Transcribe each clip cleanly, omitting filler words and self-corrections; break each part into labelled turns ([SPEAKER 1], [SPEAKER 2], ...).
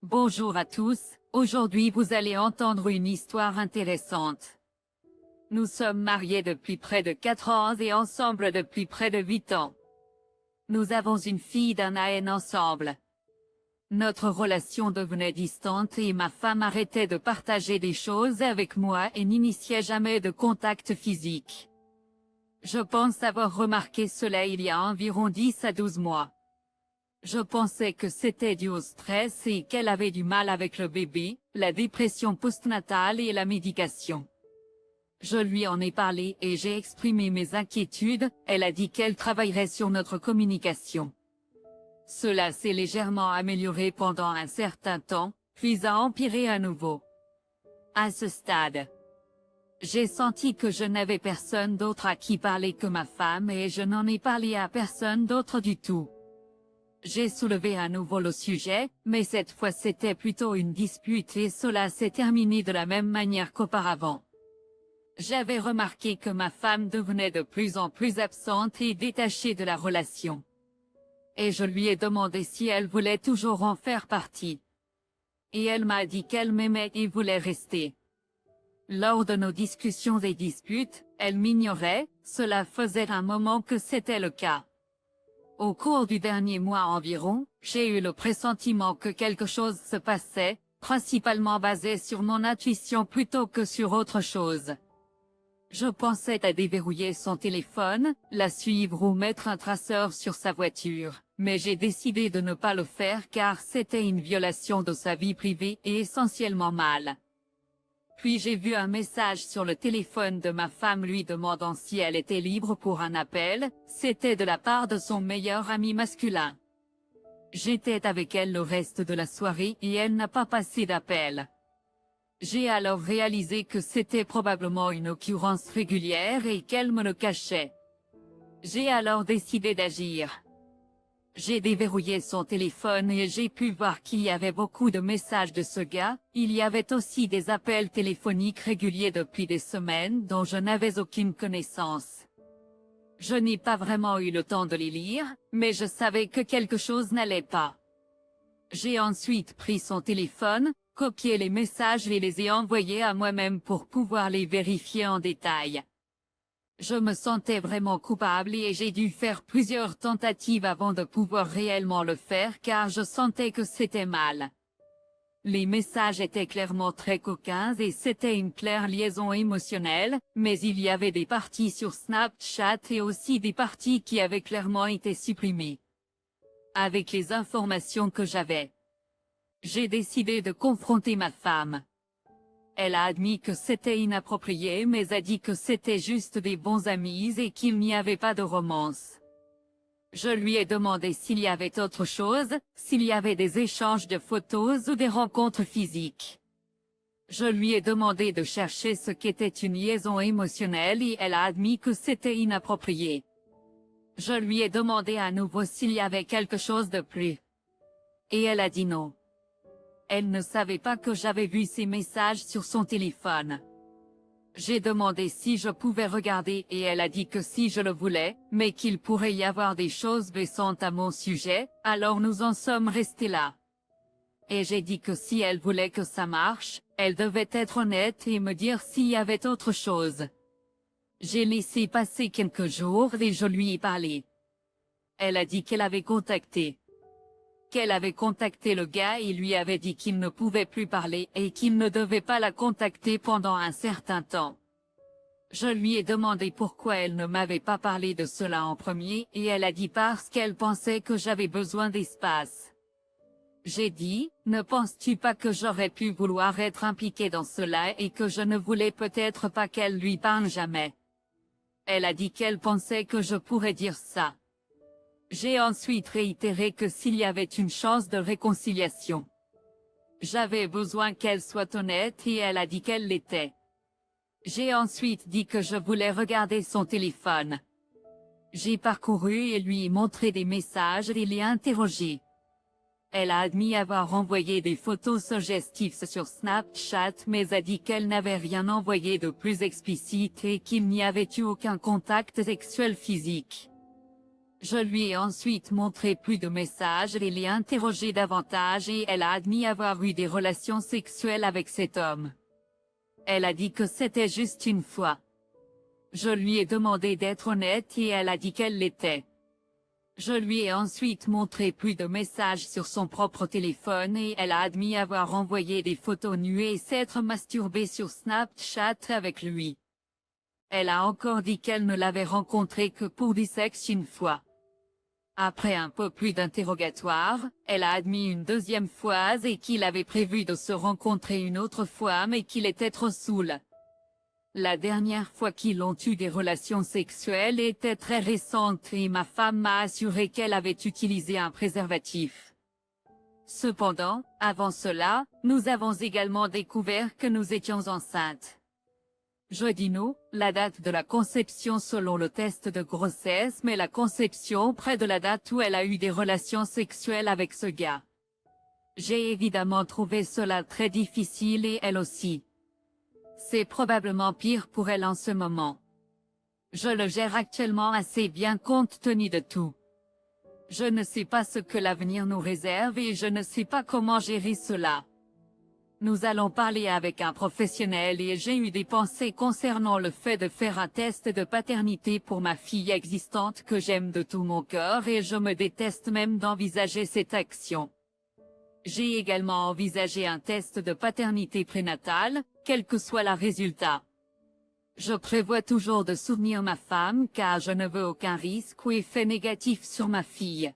[SPEAKER 1] Bonjour à tous, aujourd'hui vous allez entendre une histoire intéressante. Nous sommes mariés depuis près de 4 ans et ensemble depuis près de 8 ans. Nous avons une fille d'1 an ensemble. Notre relation devenait distante et ma femme arrêtait de partager des choses avec moi et n'initiait jamais de contact physique. Je pense avoir remarqué cela il y a environ 10 à 12 mois. Je pensais que c'était dû au stress et qu'elle avait du mal avec le bébé, la dépression postnatale et la médication. Je lui en ai parlé et j'ai exprimé mes inquiétudes, elle a dit qu'elle travaillerait sur notre communication. Cela s'est légèrement amélioré pendant un certain temps, puis a empiré à nouveau. À ce stade, j'ai senti que je n'avais personne d'autre à qui parler que ma femme et je n'en ai parlé à personne d'autre du tout. J'ai soulevé à nouveau le sujet, mais cette fois c'était plutôt une dispute et cela s'est terminé de la même manière qu'auparavant. J'avais remarqué que ma femme devenait de plus en plus absente et détachée de la relation. Et je lui ai demandé si elle voulait toujours en faire partie. Et elle m'a dit qu'elle m'aimait et voulait rester. Lors de nos discussions et disputes, elle m'ignorait, cela faisait un moment que c'était le cas. Au cours du dernier mois environ, j'ai eu le pressentiment que quelque chose se passait, principalement basé sur mon intuition plutôt que sur autre chose. Je pensais à déverrouiller son téléphone, la suivre ou mettre un traceur sur sa voiture, mais j'ai décidé de ne pas le faire car c'était une violation de sa vie privée et essentiellement mal. Puis j'ai vu un message sur le téléphone de ma femme lui demandant si elle était libre pour un appel, c'était de la part de son meilleur ami masculin. J'étais avec elle le reste de la soirée et elle n'a pas passé d'appel. J'ai alors réalisé que c'était probablement une occurrence régulière et qu'elle me le cachait. J'ai alors décidé d'agir. J'ai déverrouillé son téléphone et j'ai pu voir qu'il y avait beaucoup de messages de ce gars, il y avait aussi des appels téléphoniques réguliers depuis des semaines dont je n'avais aucune connaissance. Je n'ai pas vraiment eu le temps de les lire, mais je savais que quelque chose n'allait pas. J'ai ensuite pris son téléphone, copié les messages et les ai envoyés à moi-même pour pouvoir les vérifier en détail. Je me sentais vraiment coupable et j'ai dû faire plusieurs tentatives avant de pouvoir réellement le faire car je sentais que c'était mal. Les messages étaient clairement très coquins et c'était une claire liaison émotionnelle, mais il y avait des parties sur Snapchat et aussi des parties qui avaient clairement été supprimées. Avec les informations que j'avais, j'ai décidé de confronter ma femme. Elle a admis que c'était inapproprié mais a dit que c'était juste des bons amis et qu'il n'y avait pas de romance. Je lui ai demandé s'il y avait autre chose, s'il y avait des échanges de photos ou des rencontres physiques. Je lui ai demandé de chercher ce qu'était une liaison émotionnelle et elle a admis que c'était inapproprié. Je lui ai demandé à nouveau s'il y avait quelque chose de plus. Et elle a dit non. Elle ne savait pas que j'avais vu ces messages sur son téléphone. J'ai demandé si je pouvais regarder et elle a dit que si je le voulais, mais qu'il pourrait y avoir des choses blessantes à mon sujet, alors nous en sommes restés là. Et j'ai dit que si elle voulait que ça marche, elle devait être honnête et me dire s'il y avait autre chose. J'ai laissé passer quelques jours et je lui ai parlé. Elle a dit qu'elle avait contacté le gars et lui avait dit qu'il ne pouvait plus parler et qu'il ne devait pas la contacter pendant un certain temps. Je lui ai demandé pourquoi elle ne m'avait pas parlé de cela en premier et elle a dit parce qu'elle pensait que j'avais besoin d'espace. J'ai dit, ne penses-tu pas que j'aurais pu vouloir être impliquée dans cela et que je ne voulais peut-être pas qu'elle lui parle jamais? Elle a dit qu'elle pensait que je pourrais dire ça. J'ai ensuite réitéré que s'il y avait une chance de réconciliation, j'avais besoin qu'elle soit honnête et elle a dit qu'elle l'était. J'ai ensuite dit que je voulais regarder son téléphone. J'ai parcouru et lui montré des messages et l'ai interrogé. Elle a admis avoir envoyé des photos suggestives sur Snapchat mais a dit qu'elle n'avait rien envoyé de plus explicite et qu'il n'y avait eu aucun contact sexuel physique. Je lui ai ensuite montré plus de messages et l'ai interrogé davantage et elle a admis avoir eu des relations sexuelles avec cet homme. Elle a dit que c'était juste une fois. Je lui ai demandé d'être honnête et elle a dit qu'elle l'était. Je lui ai ensuite montré plus de messages sur son propre téléphone et elle a admis avoir envoyé des photos nues et s'être masturbée sur Snapchat avec lui. Elle a encore dit qu'elle ne l'avait rencontré que pour du sexe une fois. Après un peu plus d'interrogatoire, elle a admis une deuxième fois et qu'il avait prévu de se rencontrer une autre fois mais qu'il était trop saoul. La dernière fois qu'ils ont eu des relations sexuelles était très récente et ma femme m'a assuré qu'elle avait utilisé un préservatif. Cependant, avant cela, nous avons également découvert que nous étions enceintes. Je dis nous, la date de la conception selon le test de grossesse mais la conception près de la date où elle a eu des relations sexuelles avec ce gars. J'ai évidemment trouvé cela très difficile et elle aussi. C'est probablement pire pour elle en ce moment. Je le gère actuellement assez bien compte tenu de tout. Je ne sais pas ce que l'avenir nous réserve et je ne sais pas comment gérer cela. Nous allons parler avec un professionnel et j'ai eu des pensées concernant le fait de faire un test de paternité pour ma fille existante que j'aime de tout mon cœur et je me déteste même d'envisager cette action. J'ai également envisagé un test de paternité prénatale, quel que soit le résultat. Je prévois toujours de soutenir ma femme car je ne veux aucun risque ou effet négatif sur ma fille.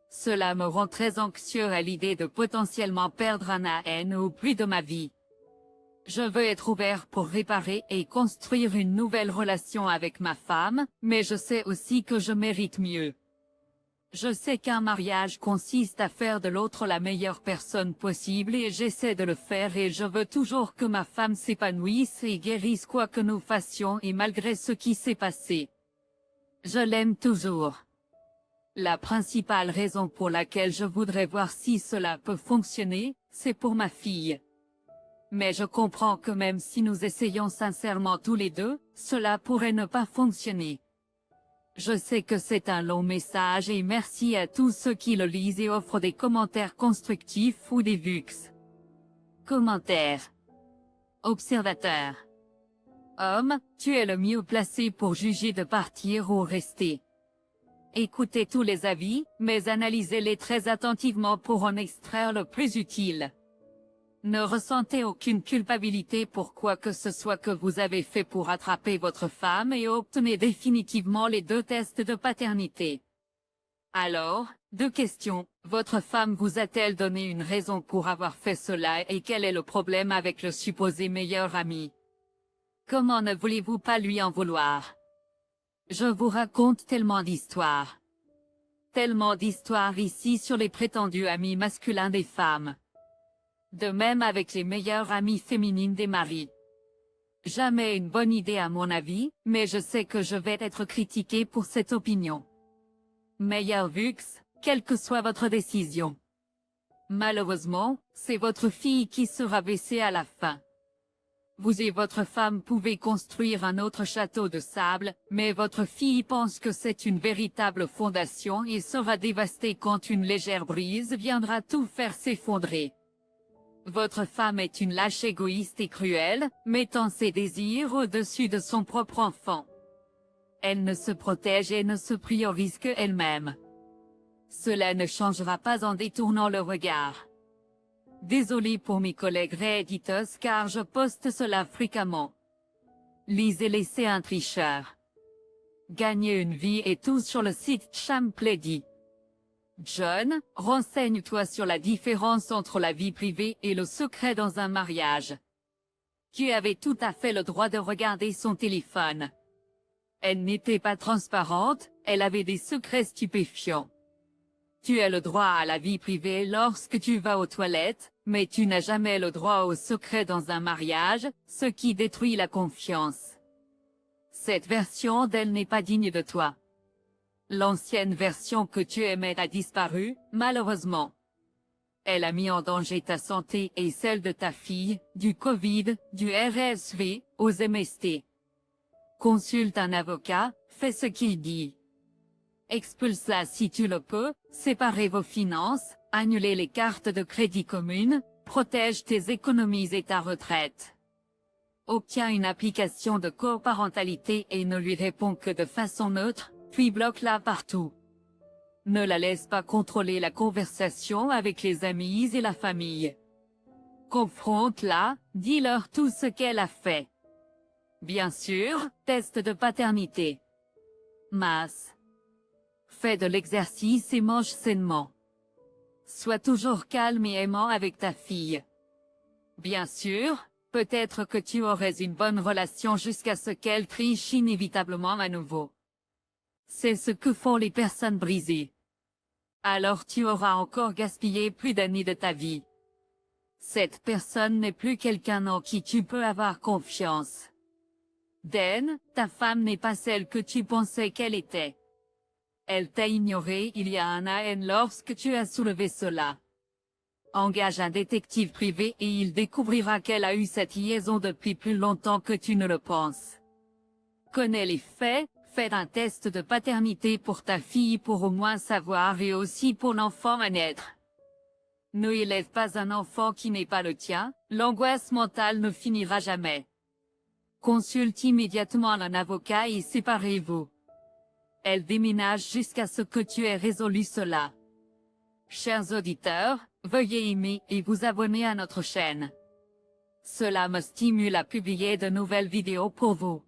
[SPEAKER 1] Cela me rend très anxieux à l'idée de potentiellement perdre un AN ou plus de ma vie. Je veux être ouvert pour réparer et construire une nouvelle relation avec ma femme, mais je sais aussi que je mérite mieux. Je sais qu'un mariage consiste à faire de l'autre la meilleure personne possible et j'essaie de le faire et je veux toujours que ma femme s'épanouisse et guérisse quoi que nous fassions et malgré ce qui s'est passé. Je l'aime toujours. La principale raison pour laquelle je voudrais voir si cela peut fonctionner, c'est pour ma fille. Mais je comprends que même si nous essayons sincèrement tous les deux, cela pourrait ne pas fonctionner. Je sais que c'est un long message et merci à tous ceux qui le lisent et offrent des commentaires constructifs ou des vues. Commentaires. Observateur. Homme, tu es le mieux placé pour juger de partir ou rester. Écoutez tous les avis, mais analysez-les très attentivement pour en extraire le plus utile. Ne ressentez aucune culpabilité pour quoi que ce soit que vous avez fait pour attraper votre femme et obtenez définitivement les 2 tests de paternité. Alors, 2 questions, votre femme vous a-t-elle donné une raison pour avoir fait cela et quel est le problème avec le supposé meilleur ami? Comment ne voulez-vous pas lui en vouloir? Je vous raconte tellement d'histoires. Tellement d'histoires ici sur les prétendus amis masculins des femmes. De même avec les meilleures amies féminines des maris. Jamais une bonne idée à mon avis, mais je sais que je vais être critiqué pour cette opinion. Meilleur Vux, quelle que soit votre décision. Malheureusement, c'est votre fille qui sera blessée à la fin. Vous et votre femme pouvez construire un autre château de sable, mais votre fille pense que c'est une véritable fondation et sera dévastée quand une légère brise viendra tout faire s'effondrer. Votre femme est une lâche égoïste et cruelle, mettant ses désirs au-dessus de son propre enfant. Elle ne se protège et ne se priorise que elle-même. Cela ne changera pas en détournant le regard. Désolé pour mes collègues rééditeurs car je poste cela fréquemment. Lisez-les, c'est un tricheur. Gagnez une vie et tout sur le site Champlady. John, renseigne-toi sur la différence entre la vie privée et le secret dans un mariage. Tu avais tout à fait le droit de regarder son téléphone. Elle n'était pas transparente, elle avait des secrets stupéfiants. Tu as le droit à la vie privée lorsque tu vas aux toilettes, mais tu n'as jamais le droit au secret dans un mariage, ce qui détruit la confiance. Cette version d'elle n'est pas digne de toi. L'ancienne version que tu aimais a disparu, malheureusement. Elle a mis en danger ta santé et celle de ta fille, du Covid, du RSV, aux MST. Consulte un avocat, fais ce qu'il dit. Expulse-la si tu le peux, séparez vos finances, annulez les cartes de crédit communes, protège tes économies et ta retraite. Obtiens une application de coparentalité et ne lui réponds que de façon neutre, puis bloque-la partout. Ne la laisse pas contrôler la conversation avec les amis et la famille. Confronte-la, dis-leur tout ce qu'elle a fait. Bien sûr, test de paternité. Masse. Fais de l'exercice et mange sainement. Sois toujours calme et aimant avec ta fille. Bien sûr, peut-être que tu aurais une bonne relation jusqu'à ce qu'elle triche inévitablement à nouveau. C'est ce que font les personnes brisées. Alors tu auras encore gaspillé plus d'années de ta vie. Cette personne n'est plus quelqu'un en qui tu peux avoir confiance. Dan, ta femme n'est pas celle que tu pensais qu'elle était. Elle t'a ignoré il y a un an lorsque tu as soulevé cela. Engage un détective privé et il découvrira qu'elle a eu cette liaison depuis plus longtemps que tu ne le penses. Connais les faits, fais un test de paternité pour ta fille pour au moins savoir et aussi pour l'enfant à naître. Ne élève pas un enfant qui n'est pas le tien, l'angoisse mentale ne finira jamais. Consulte immédiatement un avocat et séparez-vous. Elle déménage jusqu'à ce que tu aies résolu cela. Chers auditeurs, veuillez aimer et vous abonner à notre chaîne. Cela me stimule à publier de nouvelles vidéos pour vous.